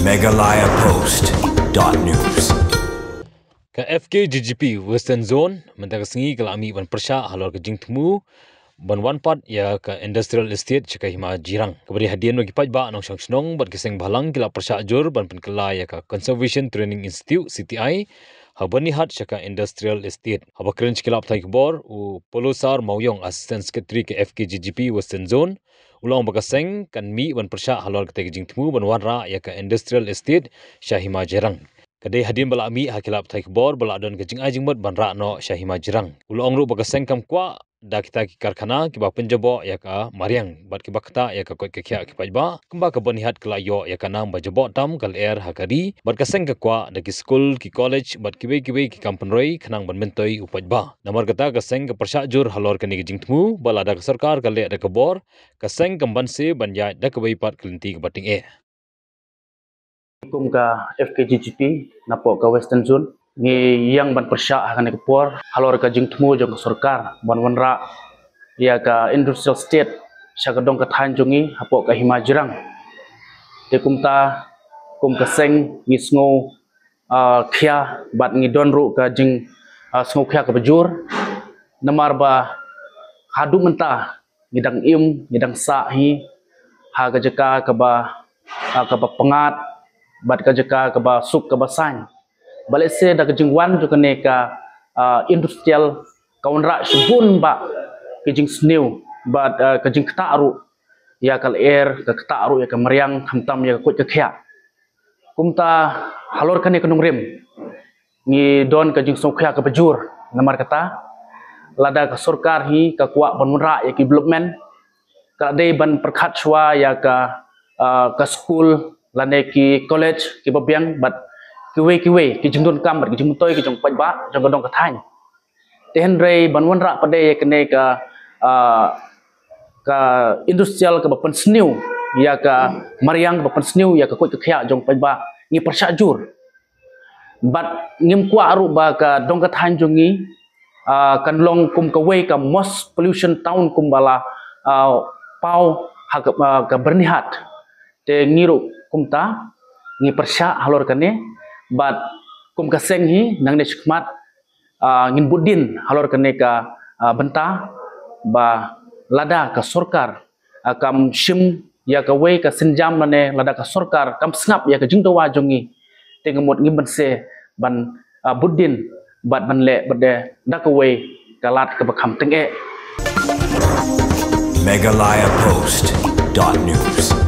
Megalaya Post.news. Ka FKGGP Western Zone mentakesengi kelami ban persya halor ke jingtemu ban wanpat ya ka industrial estate cika hima jirang. Keberi hadian bagi pajba nong syang senong ban keseng balang kila persya jur ban penkela ya ka Conservation Training Institute CTI habani hat cika industrial estate. Haba keren kila aptai kebor u Polosar Mauyong Assistant Secretary ke FKGGP Western Zone ulang bakaseng kan mi ban persya halor ke jingtemu ban wanra ya ka industrial estate Syahima Jirang. Kadai hadian bala ami hakilap thai kebor bala adon ke jing ajing mod ban ra no Syahima Jirang. Ulong ru bakaseng kam kwa da kita ki karkhana ki ba penjabo ya ka Mariang bat ki bakta ya ka koi kekya ki pajba kemba ka bonihat kala yo ya ka nam bajabo tam kal air hakari bat kaseng ka kwa da ki school ki college bat ki be ki kampenroi khanang ban mentoi upajba. Namar kata kaseng ka persya jur halor ka ni jing tmu bala da sarkar ka le da kebor kaseng kam ban se ban ya da ka pat kelinti ka bating e. Kum ka FKGGP napo ka Western Zone ni yang ban persya akan ekspor halor ka jingtemu jong sarkar ban wanra ya ka industrial state syagadong ka thanjungi hapo ka Hima Jirang te kumta kum ka seng ni sngo khia bat ngi donru ka jing sngo khia ka bajur namar ba hadu menta ngidang ngidang sa hi ha ka jeka ka ba pengat bat ka jeka ka ba sup ka ba sang balik se da kejing wan jo kene ka industrial kaunra subun ba kejing snew bat kejing ktaru ya kal air ka ktaru ya ka Mariang hamtam ya ko khya kumta halor kane kunung rim ni don kejing songkhya ka bajur namar kata lada ka sarkar hi ka kwa banra ya ki development ka dei ban perkhat chwa ya ka school lane ki college ki babiang bat kiwe ki jingdon kam ki jingmutoi ki jong pajba jong gadong ka thang ten rei banwan ra pade kene ka industrial ka bapan snew ya ka Mariang bapan snew ya ka koi ka khya jong pajba ngi persya jur bat ngim kwa aru ba ka dong ka thang jongi kan long kum ka we ka most pollution town kumbala pau ka bernihat te ngiru kumta ngi persya halor kane bat kum kaseng hi nang ne chikmat ngin budin halor kane ka benta ba lada ka sarkar kam shim ya ka we ka sinjam ne lada ka sarkar kam snap ya ka jingdawa jongi te ngamot ngi banse ban budin bat ban le bade dak we ka lat ka bakham teng e. Megalaya Post.news.